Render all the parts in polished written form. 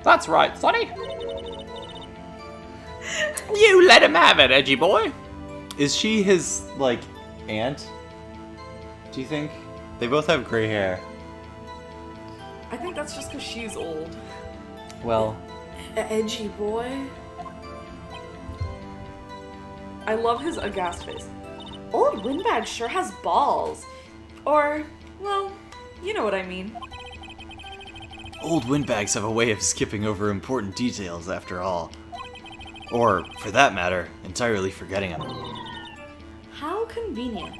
That's right, Sonny. You let him have it, edgy boy. Is she his, like, aunt? Do you think? They both have gray hair. I think that's just because she's old. Well, Edgy boy. I love his aghast face. Old Windbag sure has balls. Or, well, you know what I mean. old windbags have a way of skipping over important details after all. Or, for that matter, entirely forgetting them. How convenient.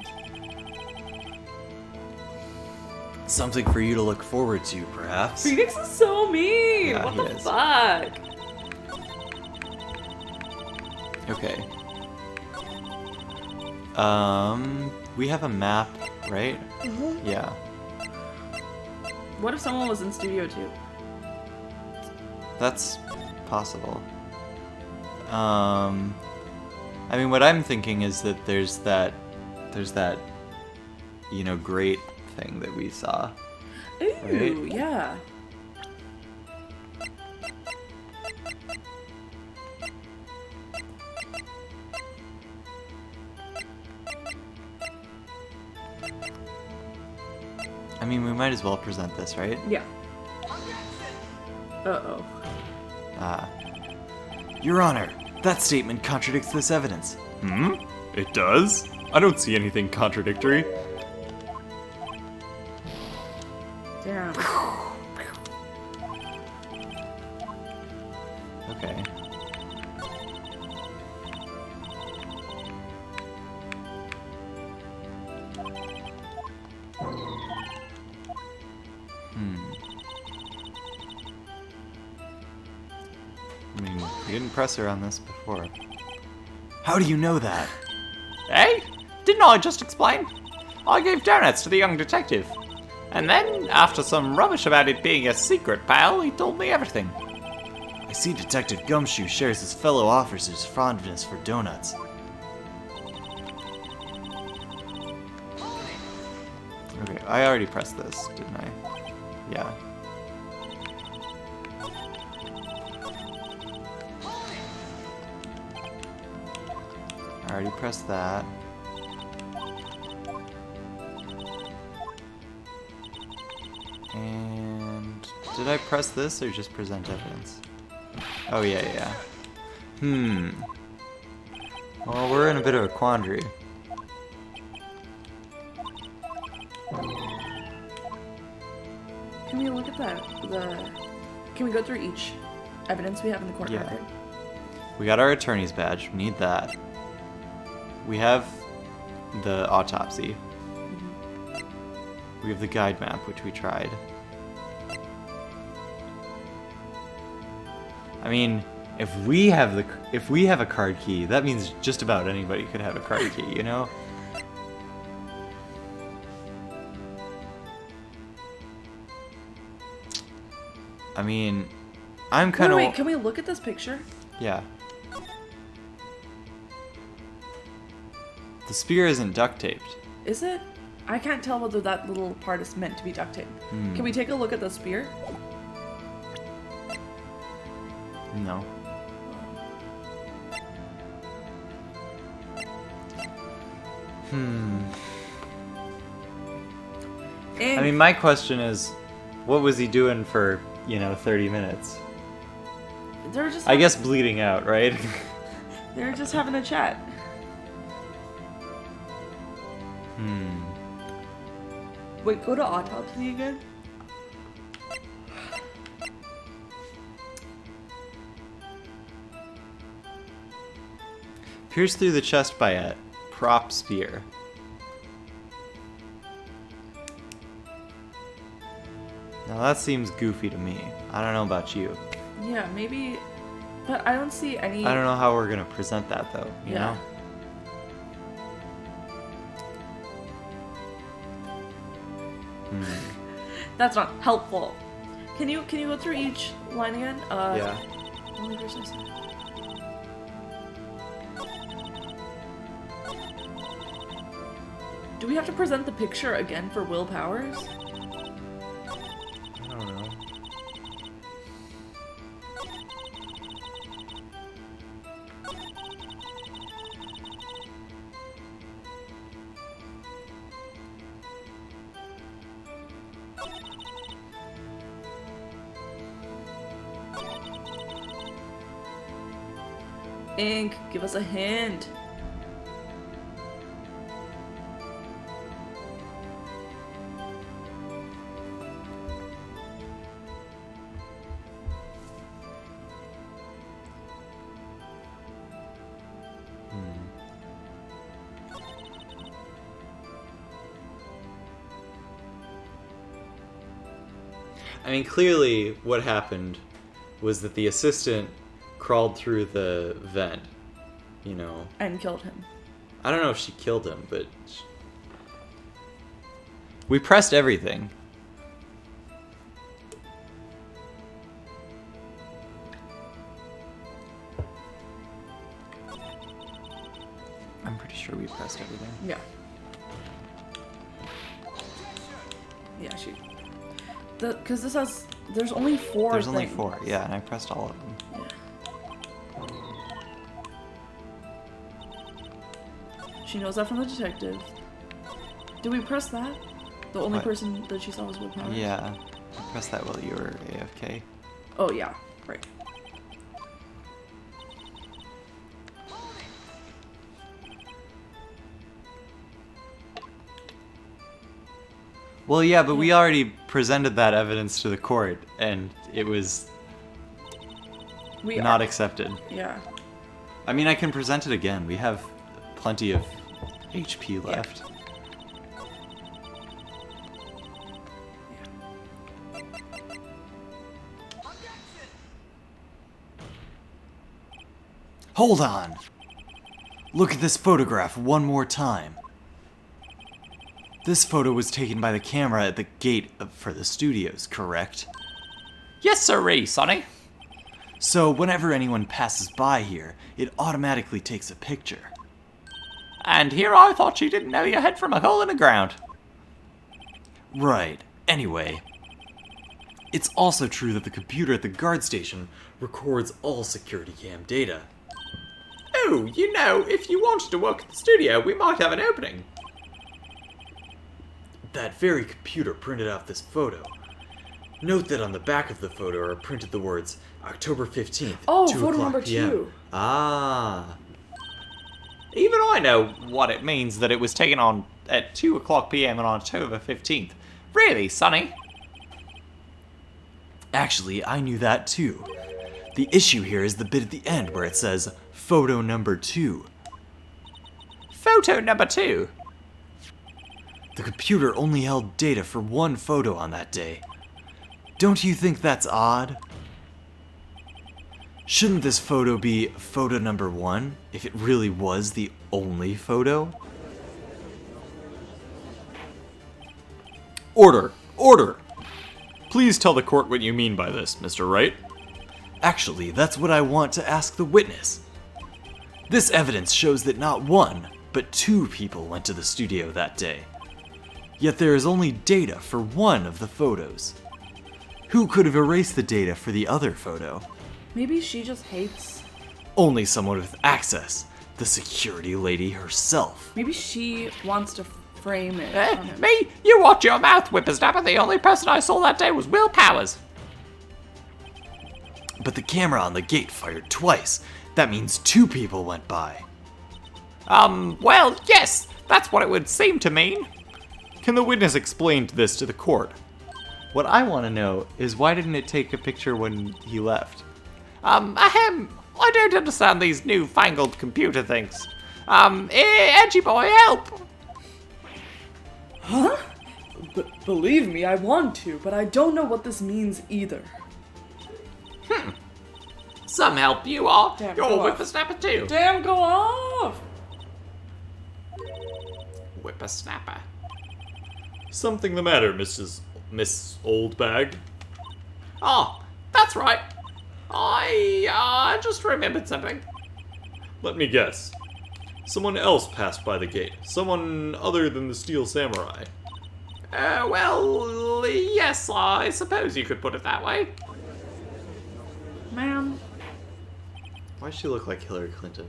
Something for you to look forward to, perhaps. Phoenix is so mean! Yeah, What he the is. fuck? Okay. We have a map, right? Mm-hmm. Yeah. What if someone was in Studio 2? That's possible. I mean, what I'm thinking is that there's that, grate thing that we saw. Ooh, Right? yeah. I mean, we might as well present this, right? Yeah. Uh-oh. Your Honor, that statement contradicts this evidence. It does? I don't see anything contradictory. Damn. Okay. I mean, we didn't press her on this before. How do you know that? Hey? Didn't I just explain? I gave donuts to the young detective. And then, after some rubbish about it being a secret, pal, he told me everything. I see Detective Gumshoe shares his fellow officers' fondness for donuts. Okay, I already pressed this, didn't I? Yeah. I already pressed that. And did I press this or just present evidence? Oh yeah. Well, we're in a bit of a quandary. Can we look at that? Can we go through each evidence we have in the court Yeah. record? We got our attorney's badge. We need that. We have the autopsy. We have the guide map, which we tried. I mean, if we have a card key, that means just about anybody could have a card key, you know? I mean, I'm kind of Wait, can we look at this picture? yeah. The spear isn't duct taped. Is it? I can't tell whether that little part is meant to be duct tape. Can we take a look at the spear? No. And I mean, my question is, what was he doing for, 30 minutes? they're just I guess bleeding out, right? they're just having a chat. Wait, go to autopsy again? Pierced through the chest by a prop spear. Now that seems goofy to me. I don't know about you. Yeah, maybe. But I don't see any. I don't know how we're gonna present that though, you Yeah. know? That's not helpful. Can you go through each line again? Yeah. Only person I see. Do we have to present the picture again for Will Powers? I don't know. Ink, give us a hint. I mean, clearly what happened was that the assistant crawled through the vent, you know. And killed him. I don't know if she killed him, but... We pressed everything. I'm pretty sure we pressed everything. Yeah. Yeah, she... Because this has... There's only 4 There's only things. 4, yeah, and I pressed all of them. Yeah. She knows that from the detective. Did we press that? The only What? person that she saw was willpower? Yeah, I pressed that while you were AFK. Oh, yeah. Right. Well, yeah, but we already presented that evidence to the court, and it was We not are- accepted. Yeah. I mean, I can present it again. We have plenty of HP left. Hold on! Look at this photograph one more time. This photo was taken by the camera at the gate for the studios, correct? Yes, sirree, Sonny. So whenever anyone passes by here, it automatically takes a picture. And here I thought you didn't know your head from a hole in the ground. Right. Anyway, it's also true that the computer at the guard station records all security cam data. Oh, you know, if you wanted to work at the studio, we might have an opening. That very computer printed out this photo. Note that on the back of the photo are printed the words October 15th, Oh, 2 photo o'clock number PM. 2. Ah. Even I know what it means that it was taken on at 2 o'clock PM on October 15th. Really, Sonny? Actually, I knew that too. The issue here is the bit at the end where it says photo number 2. Photo number 2. The computer only held data for one photo on that day. Don't you think that's odd? Shouldn't this photo be photo number 1 if it really was the only photo? Order! Order! Please tell the court what you mean by this, Mr. Wright. Actually, that's what I want to ask the witness. This evidence shows that not 1, but 2 people went to the studio that day. Yet there is only data for one of the photos. Who could have erased the data for the other photo? Maybe she just hates... Only someone with access, the security lady herself. Maybe she wants to frame it. on him. Me? You watch your mouth, whippersnapper. The only person I saw that day was Will Powers. But the camera on the gate fired twice. That means 2 people went by. Well, yes, that's what it would seem to mean. Can the witness explain this to the court? What I want to know is why didn't it take a picture when he left? I don't understand these newfangled computer things. Edgy boy, help! Huh? Believe me, I want to, but I don't know what this means either. Some help you are. Damn, You're go a off. whippersnapper too. Damn, go off! Whippersnapper. Something the matter, Miss Oldbag? Oh, that's right. I just remembered something. Let me guess. Someone else passed by the gate. Someone other than the Steel Samurai. Well, yes, I suppose you could put it that way. Man. Why does she look like Hillary Clinton?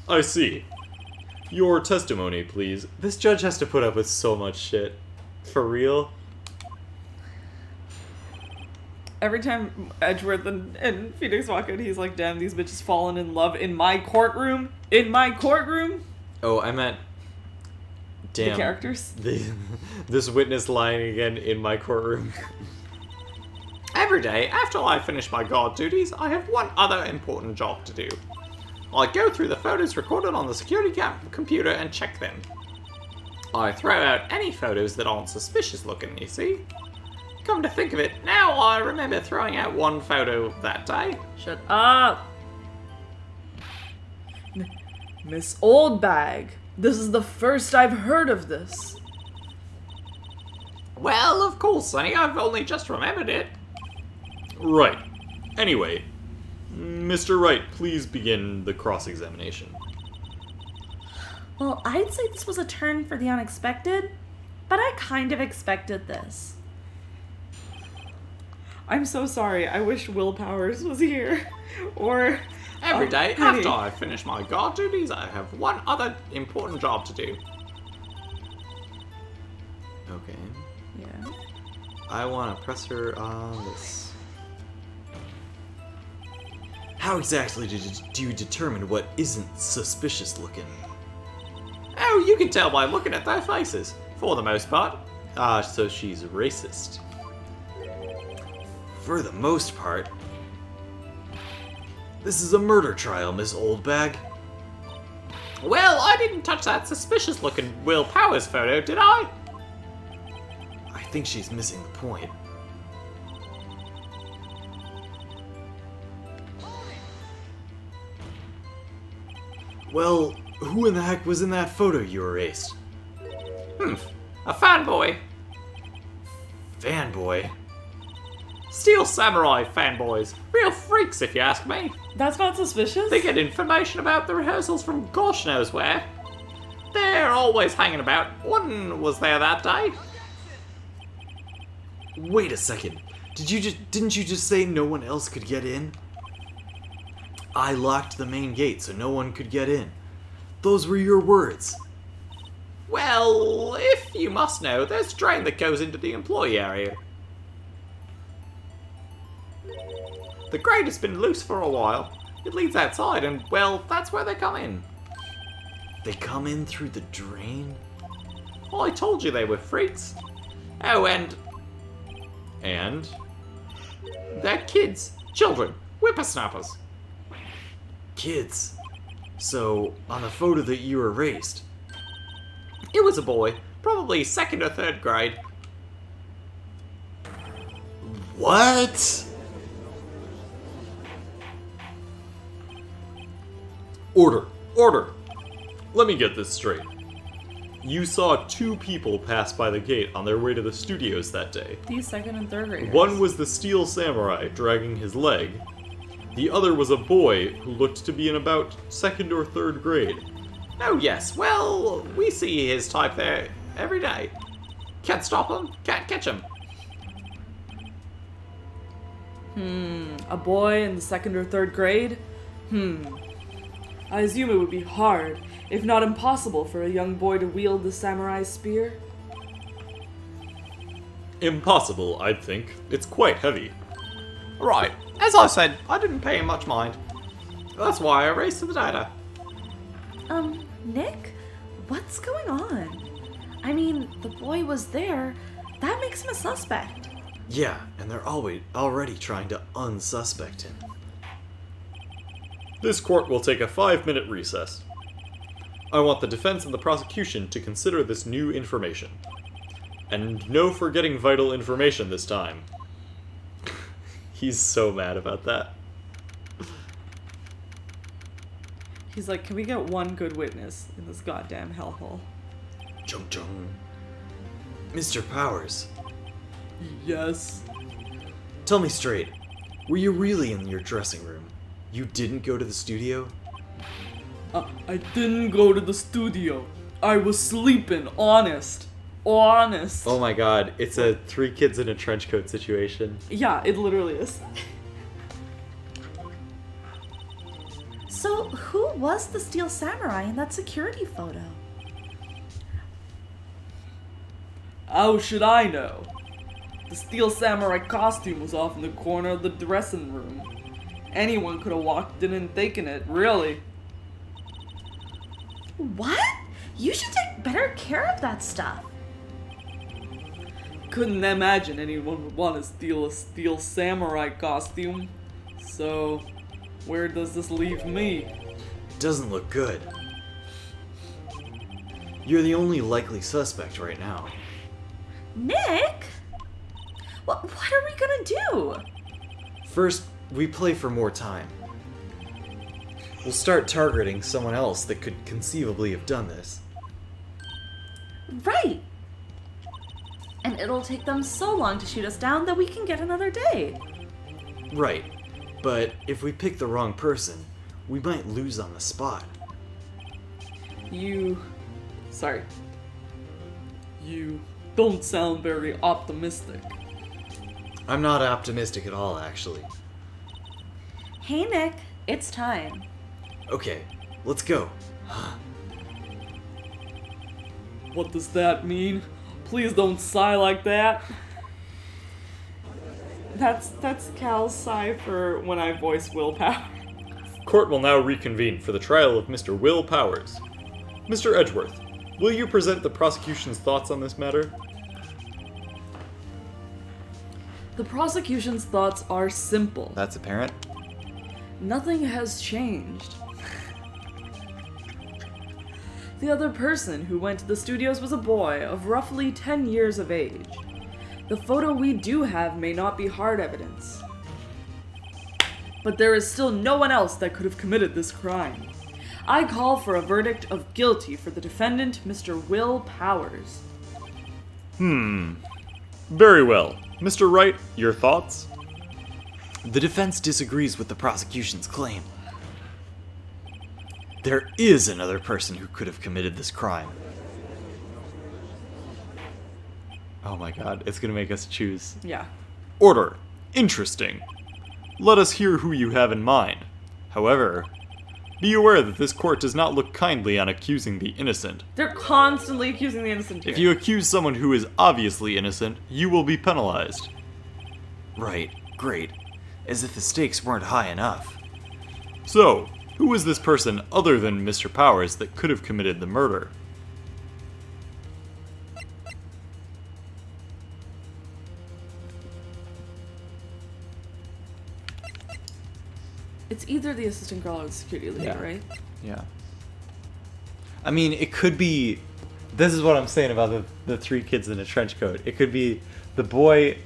I see. Your testimony, please. This judge has to put up with so much shit. For real? Every time Edgeworth and Phoenix walk in, he's like, damn, these bitches fallen in love in my courtroom. In my courtroom. Oh, I meant... Damn. The characters. This witness lying again in my courtroom. Every day, after I finish my guard duties, I have one other important job to do. I go through the photos recorded on the security computer and check them. I throw out any photos that aren't suspicious looking, you see. Come to think of it, now I remember throwing out one photo that day. Shut up. Miss Oldbag, this is the first I've heard of this. Well, of course, Sonny, I've only just remembered it. Right. Anyway, Mr. Wright, please begin the cross-examination. Well, I'd say this was a turn for the unexpected, but I kind of expected this. I'm so sorry. I wish Will Powers was here. Or... Every day, honey. after I finish my guard duties, I have one other important job to do. Okay. Yeah. I want to press her on this. How exactly do you determine what isn't suspicious looking? Oh, you can tell by looking at their faces, for the most part. So she's racist. For the most part. This is a murder trial, Miss Oldbag. Well, I didn't touch that suspicious-looking Will Powers photo, did I? I think she's missing the point. Well, who in the heck was in that photo you erased? A fanboy. Fanboy? Steel Samurai fanboys. Real freaks, if you ask me. That's not suspicious? They get information about the rehearsals from gosh knows where. They're always hanging about. One was there that day. Wait a second. Didn't you just say no one else could get in? I locked the main gate so no one could get in. Those were your words. Well, if you must know, there's a drain that goes into the employee area. The grate has been loose for a while. It leads outside, and, well, that's where they come in. They come in through the drain? Well, I told you they were freaks. Oh, and they're kids, children, whippersnappers. Kids. So, on the photo that you erased, It was a boy, probably 2nd or 3rd grade. what? Order. Order. Let me get this straight. You saw 2 people pass by the gate on their way to the studios that day. These 2nd and 3rd graders. One was the Steel Samurai dragging his leg. The other was a boy who looked to be in about 2nd or 3rd grade. Oh, yes, well, we see his type there every day. Can't stop him, can't catch him. A boy in the 2nd or 3rd grade? I assume it would be hard, if not impossible, for a young boy to wield the samurai spear. Impossible, I'd think. It's quite heavy. Right, as I said, I didn't pay him much mind. That's why I erased the data. Nick? What's going on? I mean, the boy was there. That makes him a suspect. Yeah, and they're already trying to unsuspect him. This court will take a 5-minute recess. I want the defense and the prosecution to consider this new information. And no forgetting vital information this time. He's so mad about that. He's like, can we get one good witness in this goddamn hellhole? Chung chung. Mr. Powers, Yes. tell me straight. Were you really in your dressing room? You didn't go to the studio? I didn't go to the studio. I was sleeping, honest. Honest. Oh my god, it's a 3 kids in a trench coat situation. Yeah, it literally is. So, who was the Steel Samurai in that security photo? How should I know? The steel samurai costume was off in the corner of the dressing room. Anyone could have walked in and taken it, really. What? You should take better care of that stuff. Couldn't imagine anyone would want to steal a steel samurai costume. So, where does this leave me? Doesn't look good. You're the only likely suspect right now. Nick? What are we gonna do? First, we play for more time. We'll start targeting someone else that could conceivably have done this. Right. And it'll take them so long to shoot us down that we can get another day. Right. But if we pick the wrong person, we might lose on the spot. You don't sound very optimistic. I'm not optimistic at all, actually. Hey Nick, it's time. Okay, let's go. What does that mean? Please don't sigh like that. That's Cal's sigh for when I voice willpower. Court will now reconvene for the trial of Mr. Will Powers. Mr. Edgeworth, will you present the prosecution's thoughts on this matter? The prosecution's thoughts are simple. That's apparent. Nothing has changed. The other person who went to the studios was a boy of roughly 10 years of age. The photo we do have may not be hard evidence. But there is still no one else that could have committed this crime. I call for a verdict of guilty for the defendant, Mr. Will Powers. Very well. Mr. Wright, your thoughts? The defense disagrees with the prosecution's claim. There is another person who could have committed this crime. Oh my god, it's gonna make us choose. Yeah. Order. Interesting. Let us hear who you have in mind. However, be aware that this court does not look kindly on accusing the innocent. They're constantly accusing the innocent here. If you accuse someone who is obviously innocent, you will be penalized. Right, great. As if the stakes weren't high enough. So, who is this person other than Mr. Powers that could have committed the murder? It's either the assistant girl or the security lady, Yeah. right? Yeah. I mean, it could be. This is what I'm saying about the three kids in a trench coat. It could be the boy.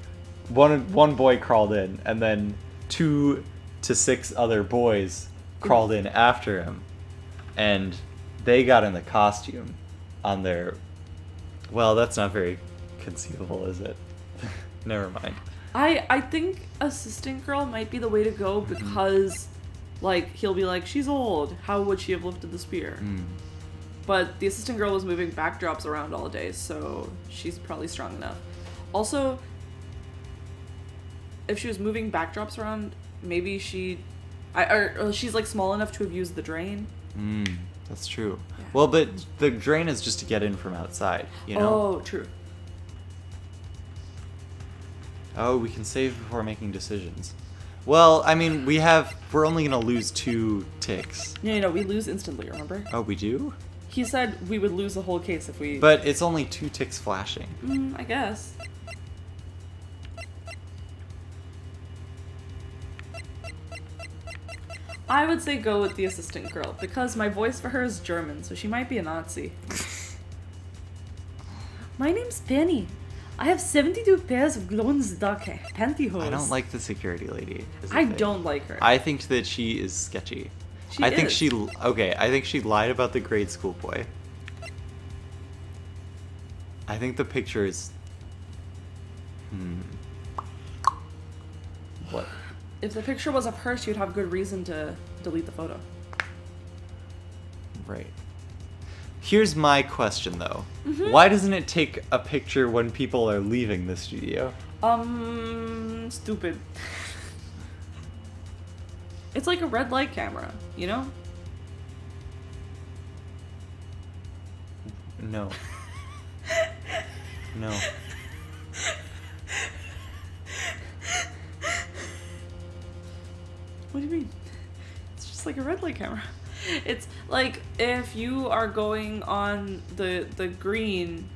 One boy crawled in, and then 2 to 6 other boys crawled in after him, and they got in the costume on their. Well, that's not very conceivable, is it? Never mind. I think assistant girl might be the way to go because, like, he'll be like, she's old. How would she have lifted the spear? But the assistant girl was moving backdrops around all day, so she's probably strong enough. Also, if she was moving backdrops around, maybe she's like small enough to have used the drain. That's true. Yeah. Well, but the drain is just to get in from outside, you know? Oh, true. Oh, we can save before making decisions. Well, I mean, we're only gonna lose 2 ticks. Yeah, we lose instantly, remember? Oh, we do? He said we would lose the whole case if we... But it's only 2 ticks flashing. I guess. I would say go with the assistant girl, because my voice for her is German, so she might be a Nazi. My name's Penny. I have 72 pairs of glow-in-the-dark pantyhose. I don't like the security lady. is the I thing. don't like her. I think that she is sketchy. She I think is. I think she lied about the grade school boy. I think the picture is. What? If the picture was of her, she would have good reason to delete the photo. Right. Here's my question, though. Why doesn't it take a picture when people are leaving the studio? Stupid. It's like a red light camera, you know? No. No. What do you mean? It's just like a red light camera. It's like if you are going on the green,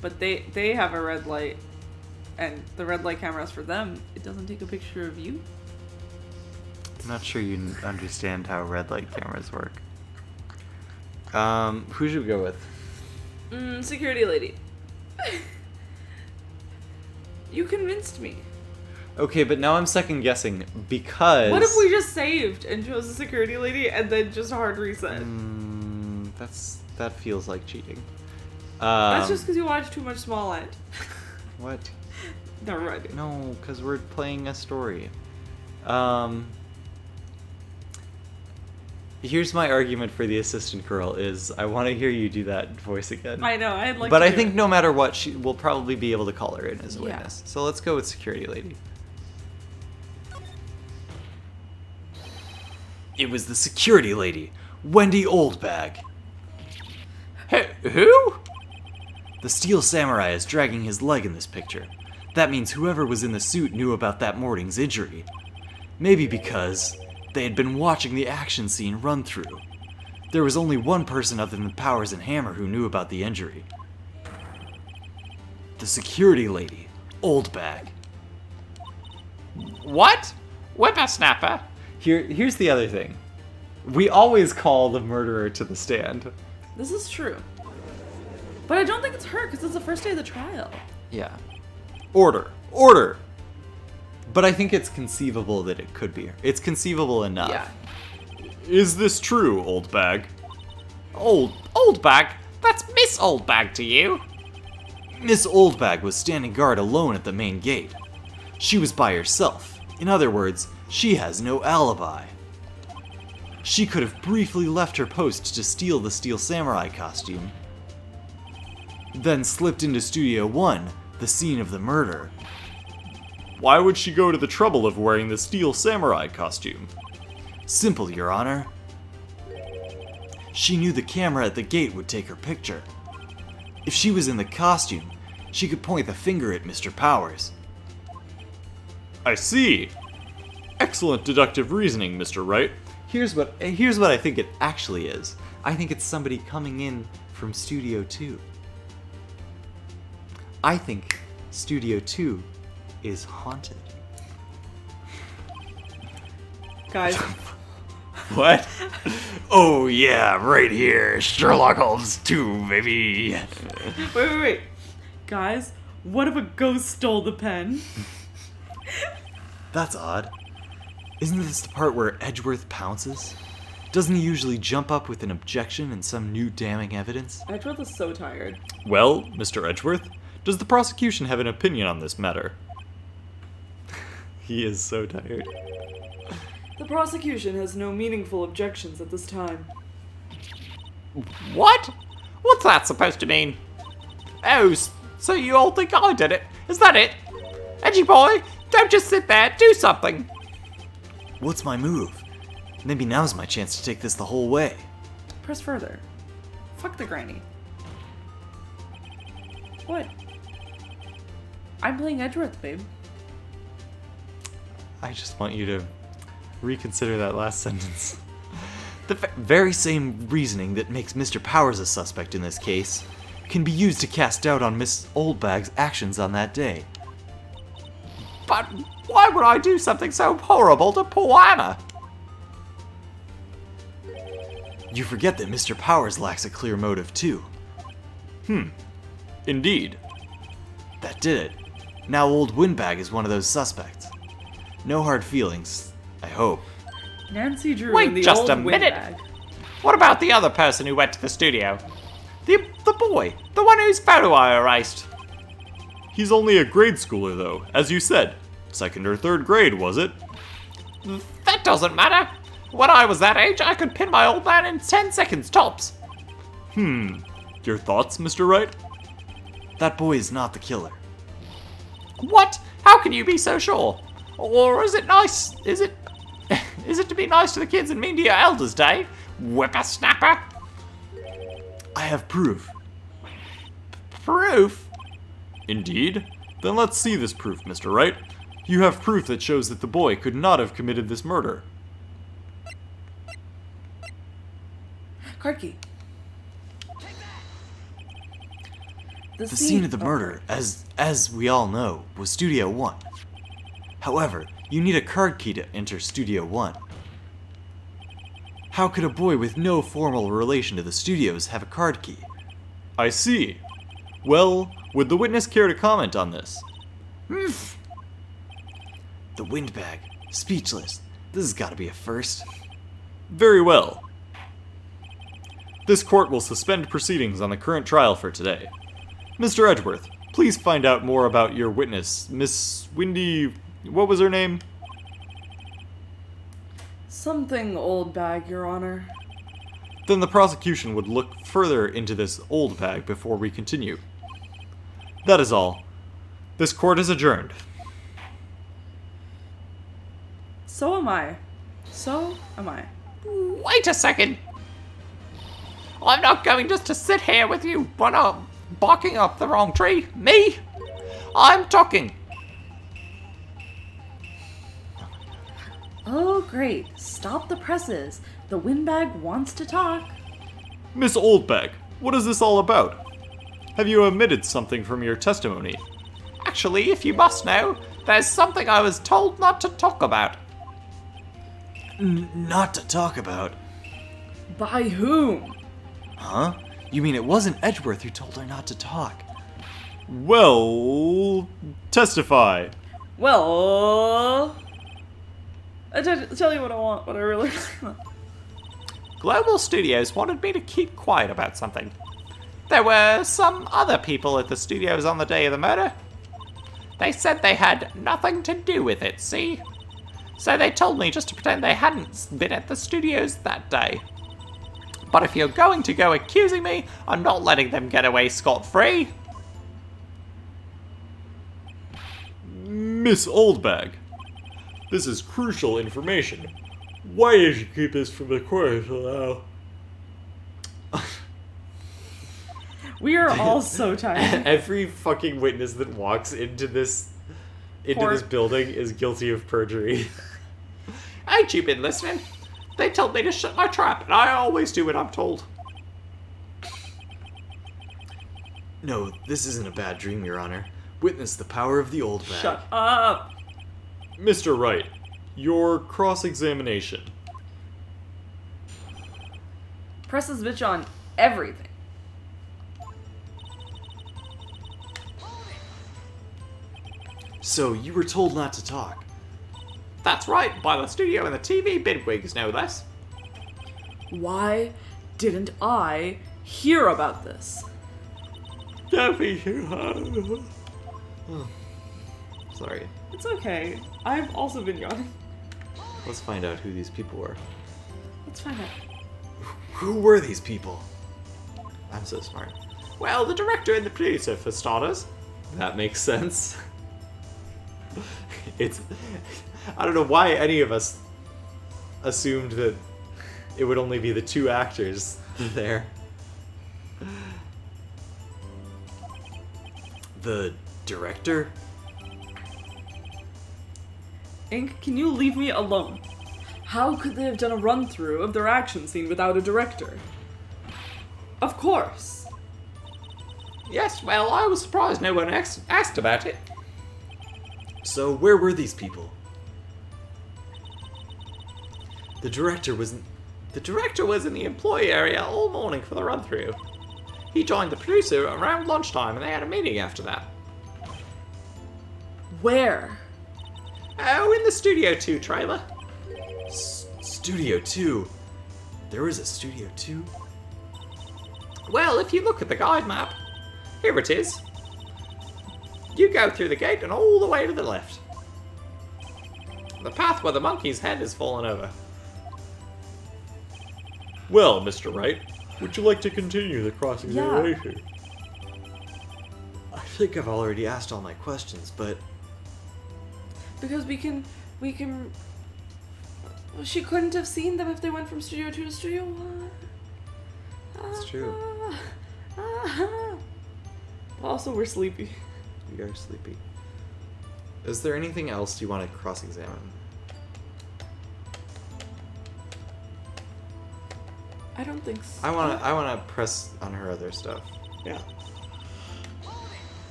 but they have a red light, and the red light camera is for them, it doesn't take a picture of you. I'm not sure you understand how red light cameras work. Who should we go with? Security lady. You convinced me. Okay, but now I'm second guessing because... What if we just saved and chose the security lady and then just hard reset? That feels like cheating. That's just because you watched too much Small End. What? Never mind. No, because we're playing a story. Here's my argument for the assistant girl is I want to hear you do that voice again. I know, I'd like but to I do think it. no matter what, we'll probably be able to call her in as a Yeah. witness. So let's go with security lady. It was the security lady, Wendy Oldbag. Who? The Steel Samurai is dragging his leg in this picture. That means whoever was in the suit knew about that morning's injury. Maybe because they had been watching the action scene run through. There was only one person other than Powers and Hammer who knew about the injury. The security lady, Oldbag. What? Whippersnapper? Here's the other thing. We always call the murderer to the stand. This is true. But I don't think it's her because it's the first day of the trial. Yeah. Order. Order! But I think it's conceivable that it could be her. It's conceivable enough. Yeah. Is this true, Oldbag? Oldbag? That's Miss Oldbag to you? Miss Oldbag was standing guard alone at the main gate. She was by herself. In other words, she has no alibi. She could have briefly left her post to steal the Steel Samurai costume, then slipped into Studio 1, the scene of the murder. Why would she go to the trouble of wearing the Steel Samurai costume? Simple, Your Honor. She knew the camera at the gate would take her picture. If she was in the costume, she could point the finger at Mr. Powers. I see. Excellent deductive reasoning, Mr. Wright. Here's what I think it actually is. I think it's somebody coming in from Studio 2. I think Studio 2 is haunted. Guys, What? Oh yeah, right here, Sherlock Holmes 2, baby. wait. Guys, what if a ghost stole the pen? That's odd. Isn't this the part where Edgeworth pounces? Doesn't he usually jump up with an objection and some new damning evidence? Edgeworth is so tired. Well, Mr. Edgeworth, does the prosecution have an opinion on this matter? He is so tired. The prosecution has no meaningful objections at this time. What? What's that supposed to mean? Oh, so you all think I did it? Is that it? Edgy boy, don't just sit there, do something! What's my move? Maybe now's my chance to take this the whole way. Press further. Fuck the granny. What? I'm playing Edgeworth, babe. I just want you to reconsider that last sentence. The very same reasoning that makes Mr. Powers a suspect in this case can be used to cast doubt on Miss Oldbag's actions on that day. But why would I do something so horrible to poor Anna? You forget that Mr. Powers lacks a clear motive too. Indeed. That did it. Now old Windbag is one of those suspects. No hard feelings, I hope. Nancy Drew Wait and the just old a minute. windbag. What about the other person who went to the studio? The boy, the one whose photo I erased. He's only a grade schooler though, as you said. 2nd or 3rd grade, was it? That doesn't matter. When I was that age, I could pin my old man in 10 seconds tops. Your thoughts, Mr. Wright? That boy is not the killer. What? How can you be so sure? Or is it nice? Is it to be nice to the kids and mean to your elders, Dave? Whippersnapper? I have proof. Proof? Indeed? Then let's see this proof, Mr. Wright. You have proof that shows that the boy could not have committed this murder. Card key. The scene of the murder, as we all know, was Studio 1. However, you need a card key to enter Studio 1. How could a boy with no formal relation to the studios have a card key? I see. Well, would the witness care to comment on this? The windbag. Speechless. This has got to be a first. Very well. This court will suspend proceedings on the current trial for today. Mr. Edgeworth, please find out more about your witness, Miss Windy... what was her name? Something old bag, Your Honor. Then the prosecution would look further into this old bag before we continue. That is all. This court is adjourned. So am I. So am I. Wait a second. I'm not going just to sit here with you barking up the wrong tree. Me? I'm talking. Oh, great. Stop the presses. The windbag wants to talk. Miss Oldbag, what is this all about? Have you omitted something from your testimony? Actually, if you must know, there's something I was told not to talk about. Not to talk about. By whom? Huh? You mean it wasn't Edgeworth who told her not to talk? Well, testify. Well, I tell you what I want, what I really want. Global Studios wanted me to keep quiet about something. There were some other people at the studios on the day of the murder. They said they had nothing to do with it, see? So they told me just to pretend they hadn't been at the studios that day. But if you're going to go accusing me, I'm not letting them get away scot-free. Miss Oldbag, this is crucial information. Why did you keep this from the court until now? We are all so tired. Every fucking witness that walks into this building is guilty of perjury. Ain't you been listening? They told me to shut my trap, and I always do what I'm told. No, this isn't a bad dream, Your Honor. Witness the power of the old bag. Shut up. Mr. Wright, your cross-examination. Press this bitch on everything. So, you were told not to talk. That's right, by the studio and the TV bigwigs, no less. Why didn't I hear about this? Don't be too hard. Sorry. It's okay. I've also been yawning. Let's find out who these people were. Let's find out. Who were these people? I'm so smart. Well, the director and the producer, for starters. That makes sense. I don't know why any of us assumed that it would only be the two actors there. The director? Ink, can you leave me alone? How could they have done a run-through of their action scene without a director? Of course. Yes, well, I was surprised no one asked about it. So, where were these people? The director was... The director was in the employee area all morning for the run-through. He joined the producer around lunchtime and they had a meeting after that. Where? Oh, in the Studio 2 trailer. Studio 2? There was a Studio 2? Well, if you look at the guide map, here it is. You go through the gate and all the way to the left. The path where the monkey's head has fallen over. Well, Mr. Wright, would you like to continue the cross-examination? I think I've already asked all my questions, but... Because we can... Well, she couldn't have seen them if they went from Studio 2 to Studio 1. That's true. Also, we're sleepy. We are sleepy. Is there anything else you want to cross-examine? I don't think so. I wanna press on her other stuff. Yeah.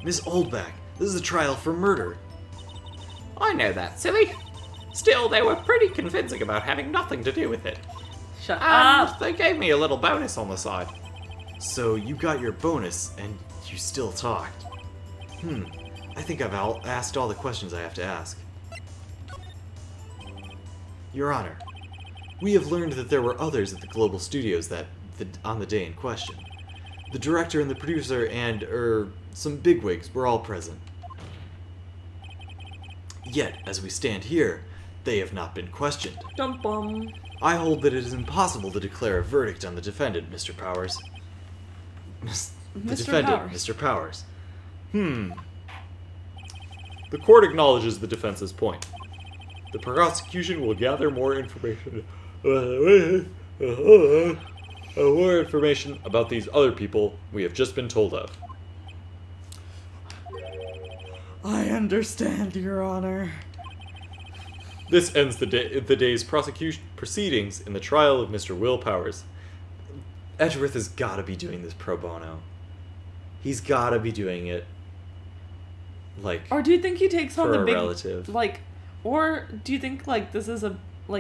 Miss Oldback, this is a trial for murder. I know that, silly. Still, they were pretty convincing about having nothing to do with it. Shut And up. they gave me a little bonus on the side. So you got your bonus, and you still talked. I think I've asked all the questions I have to ask. Your Honor, we have learned that there were others at the Global Studios on the day in question. The director and the producer and, some bigwigs were all present. Yet, as we stand here, they have not been questioned. Dum bum. I hold that it is impossible to declare a verdict on the defendant, Mr. Powers. The Mr. defendant, Powers. Mr. Powers. The court acknowledges the defense's point. The prosecution will gather more information. More information about these other people we have just been told of. I understand, Your Honor. This ends the day's prosecution proceedings in the trial of Mr. Will Powers. Edgeworth has got to be doing this pro bono. He's got to be doing it, like, Or do you think he takes on for the a big relative. or do you think this is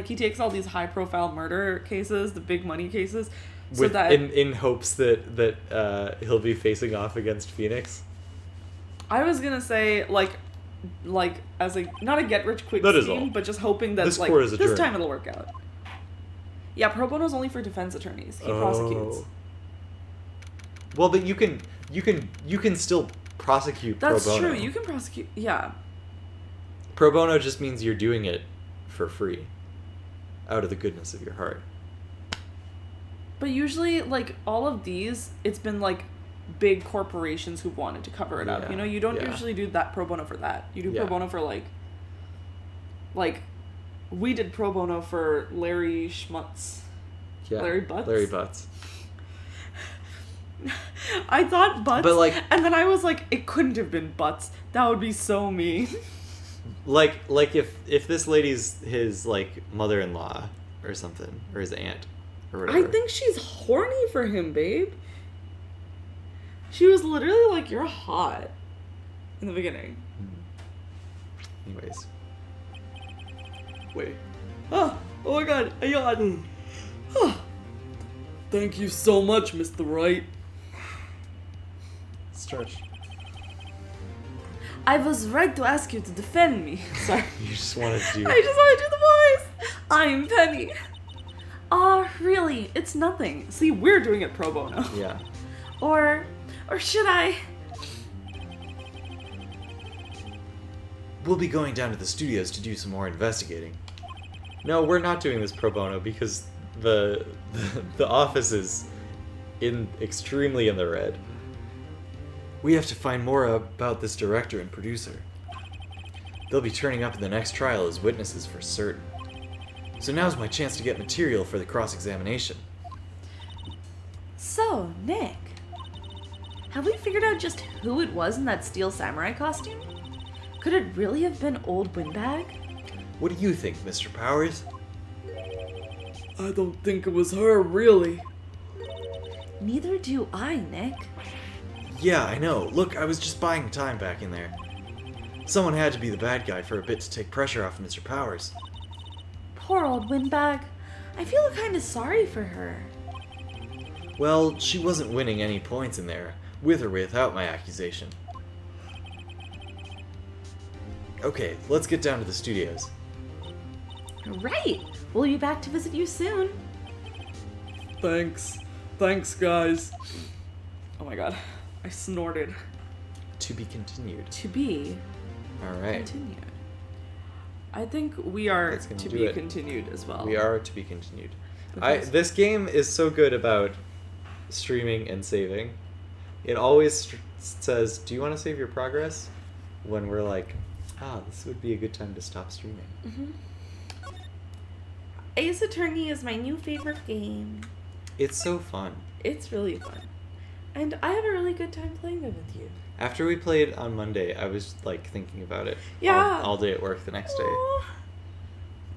he takes all these high profile murder cases, the big money cases, so With, that in hopes that he'll be facing off against Phoenix. I was gonna say as a not a get rich quick That is scheme, all. but just hoping that This court is this adjourned. time it'll work out. Yeah, pro bono's only for defense attorneys. He prosecutes. Well, but you can still prosecute That's pro bono. true. You can prosecute. Yeah. Pro bono just means you're doing it for free, out of the goodness of your heart. But usually, all of these, it's been big corporations who wanted to cover it up. Yeah, You know, you don't yeah. usually do that pro bono for that. You do Yeah. pro bono for we did pro bono for Larry Schmutz. Yeah. Larry Butts? Larry Butts. I thought Butts, But, and then I was like, it couldn't have been Butts. That would be so mean. Like if this lady's his mother-in-law or something, or his aunt or whatever. I think she's horny for him, babe. She was literally like, you're hot in the beginning. Anyways. Wait. Oh my god, a yawn. Thank you so much, Mr. Wright. Stretch. I was right to ask you to defend me. Sorry. You just wanted to do. I just want to do the voice. I'm Penny. Really, it's nothing. See, we're doing it pro bono. Yeah. Or should I? We'll be going down to the studios to do some more investigating. No, we're not doing this pro bono because the office is extremely in the red. We have to find more about this director and producer. They'll be turning up in the next trial as witnesses for certain. So now's my chance to get material for the cross-examination. So, Nick, have we figured out just who it was in that steel samurai costume? Could it really have been old Windbag? What do you think, Mr. Powers? I don't think it was her, really. Neither do I, Nick. Yeah, I know. Look, I was just buying time back in there. Someone had to be the bad guy for a bit to take pressure off Mr. Powers. Poor old Windbag. I feel kinda sorry for her. Well, she wasn't winning any points in there, with or without my accusation. Okay, let's get down to the studios. Right. We'll be back to visit you soon. Thanks, guys. Oh my god, I snorted. To be continued. To be All right. continued. I think we are That's gonna to do be it. continued as well. We are to be continued. Because- This game is so good about streaming and saving. It always says, "Do you want to save your progress?" When we're like, this would be a good time to stop streaming. Ace Attorney is my new favorite game. It's so fun. It's really fun. And I have a really good time playing it with you. After we played on Monday, I was thinking about it Yeah. all day at work the next day. Aw.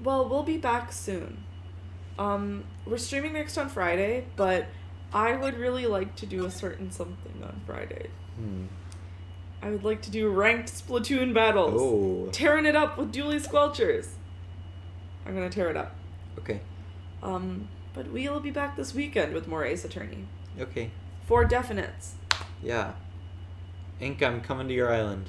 Well, we'll be back soon. We're streaming next on Friday, but I would really like to do a certain something on Friday. I would like to do ranked Splatoon battles. Oh. Tearing it up with Dually Squelchers. I'm gonna tear it up. Okay. But we'll be back this weekend with more Ace Attorney. Okay. For definites. Yeah. Ink, I'm coming to your island.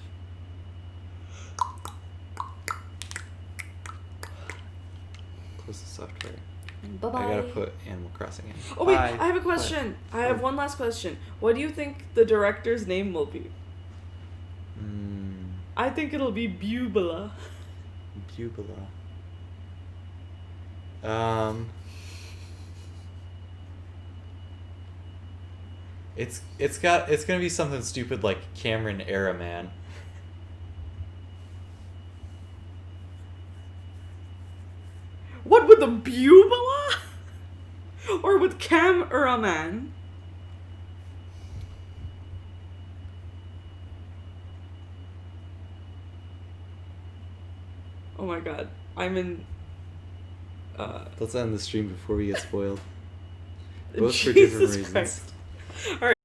Close the software. Bye-bye. I gotta put Animal Crossing in. Oh wait, Bye. I have a question. I have one last question. What do you think the director's name will be? I think it'll be Bubala. Bubala. It's gonna be something stupid like Cameron Araman. What with the Bubala? Or with Cam Uraman? Oh my god. I'm in Let's end the stream before we get spoiled. Both for different Jesus reasons. Christ. Alright.